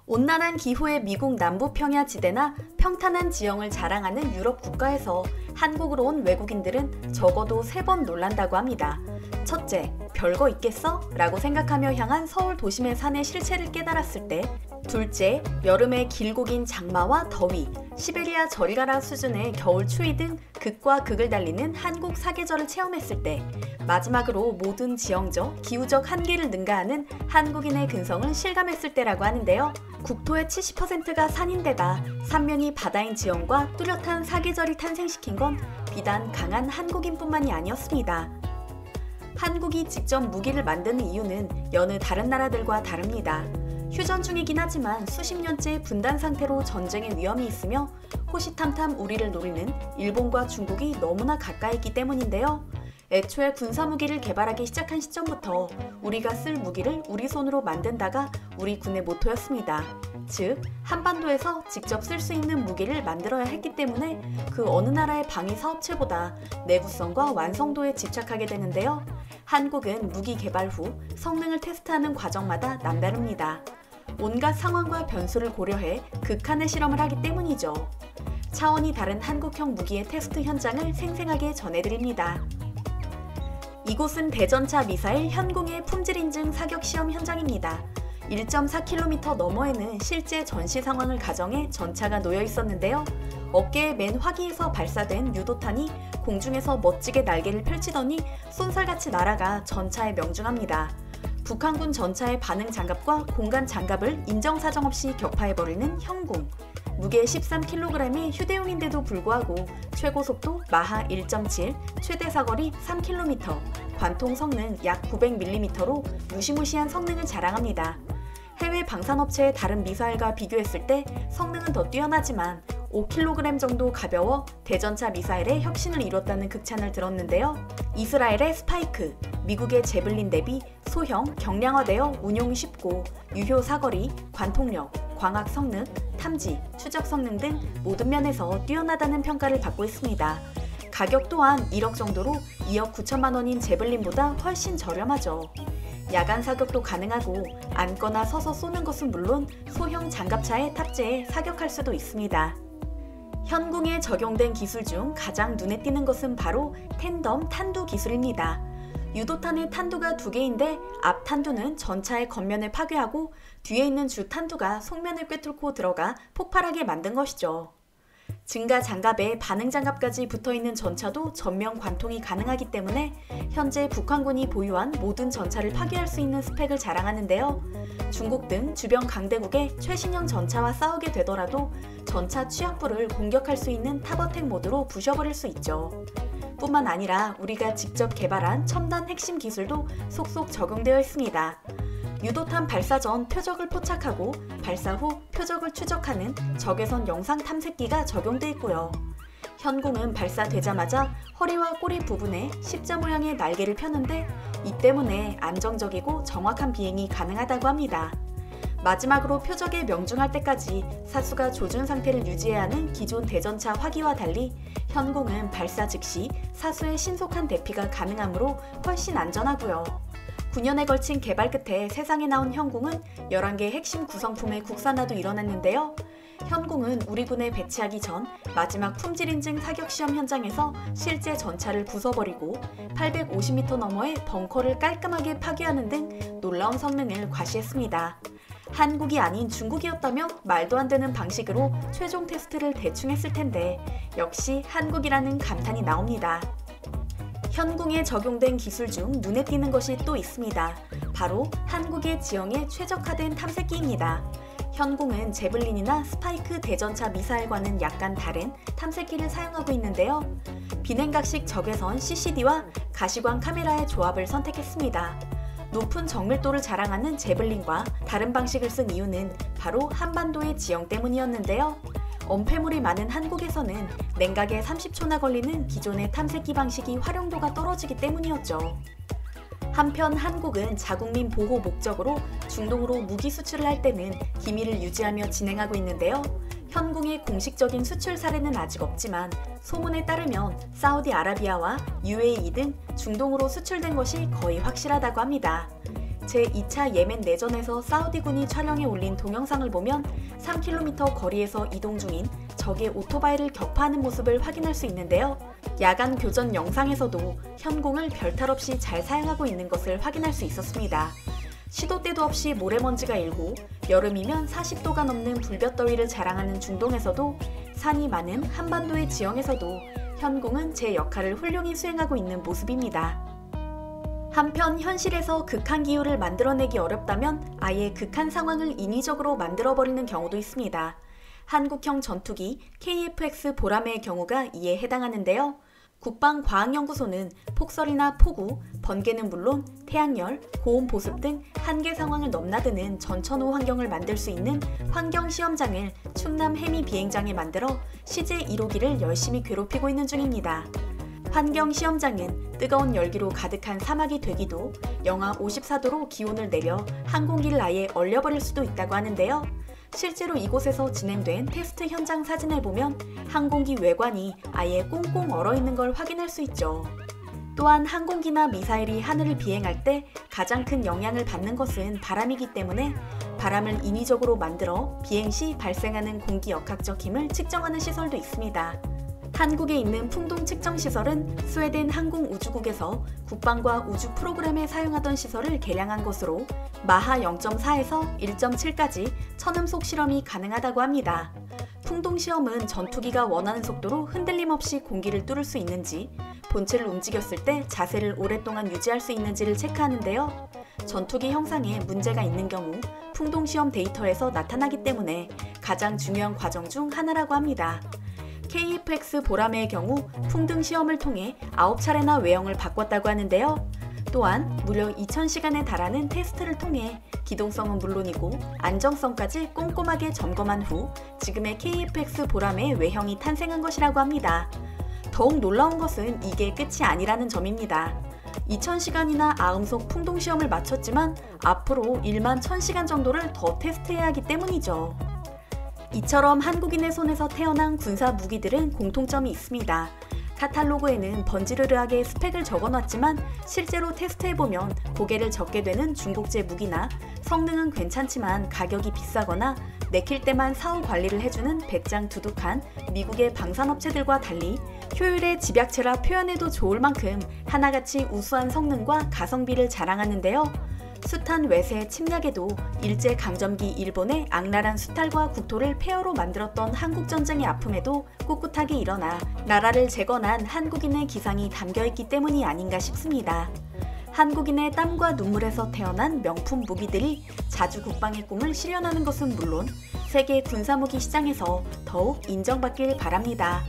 온난한 기후의 미국 남부 평야 지대나 평탄한 지형을 자랑하는 유럽 국가에서 한국으로 온 외국인들은 적어도 3번 놀란다고 합니다. 첫째, 별거 있겠어? 라고 생각하며 향한 서울 도심의 산의 실체를 깨달았을 때, 둘째, 여름의 길고 긴 장마와 더위, 시베리아 저리 가라 수준의 겨울 추위 등 극과 극을 달리는 한국 사계절을 체험했을 때, 마지막으로 모든 지형적, 기후적 한계를 능가하는 한국인의 근성을 실감했을 때라고 하는데요. 국토의 70%가 산인데다 삼면이 바다인 지형과 뚜렷한 사계절이 탄생시킨 건 비단 강한 한국인뿐만이 아니었습니다. 한국이 직접 무기를 만드는 이유는 여느 다른 나라들과 다릅니다. 휴전 중이긴 하지만 수십 년째 분단 상태로 전쟁의 위험이 있으며 호시탐탐 우리를 노리는 일본과 중국이 너무나 가까이 있기 때문인데요. 애초에 군사무기를 개발하기 시작한 시점부터 우리가 쓸 무기를 우리 손으로 만든다가 우리 군의 모토였습니다. 즉, 한반도에서 직접 쓸 수 있는 무기를 만들어야 했기 때문에 그 어느 나라의 방위 사업체보다 내구성과 완성도에 집착하게 되는데요. 한국은 무기 개발 후 성능을 테스트하는 과정마다 남다릅니다. 온갖 상황과 변수를 고려해 극한의 실험을 하기 때문이죠. 차원이 다른 한국형 무기의 테스트 현장을 생생하게 전해드립니다. 이곳은 대전차 미사일 현궁의 품질 인증 사격 시험 현장입니다. 1.4km 너머에는 실제 전시 상황을 가정해 전차가 놓여 있었는데요. 어깨의 맨 화기에서 발사된 유도탄이 공중에서 멋지게 날개를 펼치더니 쏜살같이 날아가 전차에 명중합니다. 북한군 전차의 반응 장갑과 공간 장갑을 인정사정 없이 격파해버리는 현궁. 무게 13kg의 휴대용인데도 불구하고 최고 속도 마하 1.7, 최대 사거리 3km, 관통 성능 약 900mm로 무시무시한 성능을 자랑합니다. 해외 방산업체의 다른 미사일과 비교했을 때 성능은 더 뛰어나지만 5kg 정도 가벼워 대전차 미사일의 혁신을 이뤘다는 극찬을 들었는데요. 이스라엘의 스파이크, 미국의 제블린 대비 소형, 경량화되어 운용이 쉽고 유효 사거리, 관통력, 광학 성능, 탐지, 추적 성능 등 모든 면에서 뛰어나다는 평가를 받고 있습니다. 가격 또한 1억 정도로 2억 9천만 원인 제블린보다 훨씬 저렴하죠. 야간 사격도 가능하고 앉거나 서서 쏘는 것은 물론 소형 장갑차에 탑재해 사격할 수도 있습니다. 현궁에 적용된 기술 중 가장 눈에 띄는 것은 바로 텐덤 탄두 기술입니다. 유도탄의 탄두가 2개인데 앞 탄두는 전차의 겉면을 파괴하고 뒤에 있는 주 탄두가 속면을 꿰뚫고 들어가 폭발하게 만든 것이죠. 증가 장갑에 반응 장갑까지 붙어있는 전차도 전면 관통이 가능하기 때문에 현재 북한군이 보유한 모든 전차를 파괴할 수 있는 스펙을 자랑하는데요. 중국 등 주변 강대국의 최신형 전차와 싸우게 되더라도 전차 취약부를 공격할 수 있는 탑어택 모드로 부셔버릴 수 있죠. 뿐만 아니라 우리가 직접 개발한 첨단 핵심 기술도 속속 적용되어 있습니다. 유도탄 발사 전 표적을 포착하고 발사 후 표적을 추적하는 적외선 영상 탐색기가 적용돼 있고요. 현궁은 발사되자마자 허리와 꼬리 부분에 십자 모양의 날개를 펴는데 이 때문에 안정적이고 정확한 비행이 가능하다고 합니다. 마지막으로 표적에 명중할 때까지 사수가 조준 상태를 유지해야 하는 기존 대전차 화기와 달리 현궁은 발사 즉시 사수의 신속한 대피가 가능하므로 훨씬 안전하고요. 9년에 걸친 개발 끝에 세상에 나온 현궁은 11개의 핵심 구성품의 국산화도 일어났는데요. 현궁은 우리 군에 배치하기 전 마지막 품질 인증 사격 시험 현장에서 실제 전차를 부숴버리고 850m 너머의 벙커를 깔끔하게 파괴하는 등 놀라운 성능을 과시했습니다. 한국이 아닌 중국이었다면 말도 안 되는 방식으로 최종 테스트를 대충 했을 텐데 역시 한국이라는 감탄이 나옵니다. 현궁에 적용된 기술 중 눈에 띄는 것이 또 있습니다. 바로 한국의 지형에 최적화된 탐색기입니다. 현궁은 제블린이나 스파이크 대전차 미사일과는 약간 다른 탐색기를 사용하고 있는데요. 비냉각식 적외선 CCD와 가시광 카메라의 조합을 선택했습니다. 높은 정밀도를 자랑하는 제블린과 다른 방식을 쓴 이유는 바로 한반도의 지형 때문이었는데요. 엄폐물이 많은 한국에서는 냉각에 30초나 걸리는 기존의 탐색기 방식이 활용도가 떨어지기 때문이었죠. 한편 한국은 자국민 보호 목적으로 중동으로 무기 수출을 할 때는 기밀을 유지하며 진행하고 있는데요. 현궁의 공식적인 수출 사례는 아직 없지만 소문에 따르면 사우디아라비아와 UAE 등 중동으로 수출된 것이 거의 확실하다고 합니다. 제2차 예멘 내전에서 사우디군이 촬영해 올린 동영상을 보면 3km 거리에서 이동 중인 적의 오토바이를 격파하는 모습을 확인할 수 있는데요. 야간 교전 영상에서도 현공을 별탈 없이 잘 사용하고 있는 것을 확인할 수 있었습니다. 시도 때도 없이 모래먼지가 일고 여름이면 40도가 넘는 불볕더위를 자랑하는 중동에서도 산이 많은 한반도의 지형에서도 현공은 제 역할을 훌륭히 수행하고 있는 모습입니다. 한편 현실에서 극한 기후를 만들어내기 어렵다면 아예 극한 상황을 인위적으로 만들어버리는 경우도 있습니다. 한국형 전투기 KF-X 보라매의 경우가 이에 해당하는데요. 국방과학연구소는 폭설이나 폭우, 번개는 물론 태양열, 고온 보습 등 한계 상황을 넘나드는 전천후 환경을 만들 수 있는 환경시험장을 충남 해미 비행장에 만들어 시제 1호기를 열심히 괴롭히고 있는 중입니다. 환경시험장은 뜨거운 열기로 가득한 사막이 되기도 영하 54도로 기온을 내려 항공기를 아예 얼려버릴 수도 있다고 하는데요. 실제로 이곳에서 진행된 테스트 현장 사진을 보면 항공기 외관이 아예 꽁꽁 얼어있는 걸 확인할 수 있죠. 또한 항공기나 미사일이 하늘을 비행할 때 가장 큰 영향을 받는 것은 바람이기 때문에 바람을 인위적으로 만들어 비행 시 발생하는 공기 역학적 힘을 측정하는 시설도 있습니다. 한국에 있는 풍동 측정 시설은 스웨덴 항공우주국에서 국방과 우주 프로그램에 사용하던 시설을 개량한 것으로 마하 0.4에서 1.7까지 천음속 실험이 가능하다고 합니다. 풍동 시험은 전투기가 원하는 속도로 흔들림 없이 공기를 뚫을 수 있는지, 본체를 움직였을 때 자세를 오랫동안 유지할 수 있는지를 체크하는데요. 전투기 형상에 문제가 있는 경우 풍동 시험 데이터에서 나타나기 때문에 가장 중요한 과정 중 하나라고 합니다. KF-X 보라매의 경우 풍등 시험을 통해 9차례나 외형을 바꿨다고 하는데요. 또한 무려 2000시간에 달하는 테스트를 통해 기동성은 물론이고 안정성까지 꼼꼼하게 점검한 후 지금의 KF-X 보라매의 외형이 탄생한 것이라고 합니다. 더욱 놀라운 것은 이게 끝이 아니라는 점입니다. 2000시간이나 아음속 풍동 시험을 마쳤지만 앞으로 1만 1000시간 정도를 더 테스트해야 하기 때문이죠. 이처럼 한국인의 손에서 태어난 군사 무기들은 공통점이 있습니다. 카탈로그에는 번지르르하게 스펙을 적어놨지만 실제로 테스트해보면 고개를 젓게 되는 중국제 무기나 성능은 괜찮지만 가격이 비싸거나 내킬 때만 사후 관리를 해주는 배짱 두둑한 미국의 방산업체들과 달리 효율의 집약체라 표현해도 좋을 만큼 하나같이 우수한 성능과 가성비를 자랑하는데요. 숱한 외세 침략에도 일제강점기 일본의 악랄한 수탈과 국토를 폐허로 만들었던 한국전쟁의 아픔에도 꿋꿋하게 일어나 나라를 재건한 한국인의 기상이 담겨있기 때문이 아닌가 싶습니다. 한국인의 땀과 눈물에서 태어난 명품 무기들이 자주 국방의 꿈을 실현하는 것은 물론 세계 군사무기 시장에서 더욱 인정받길 바랍니다.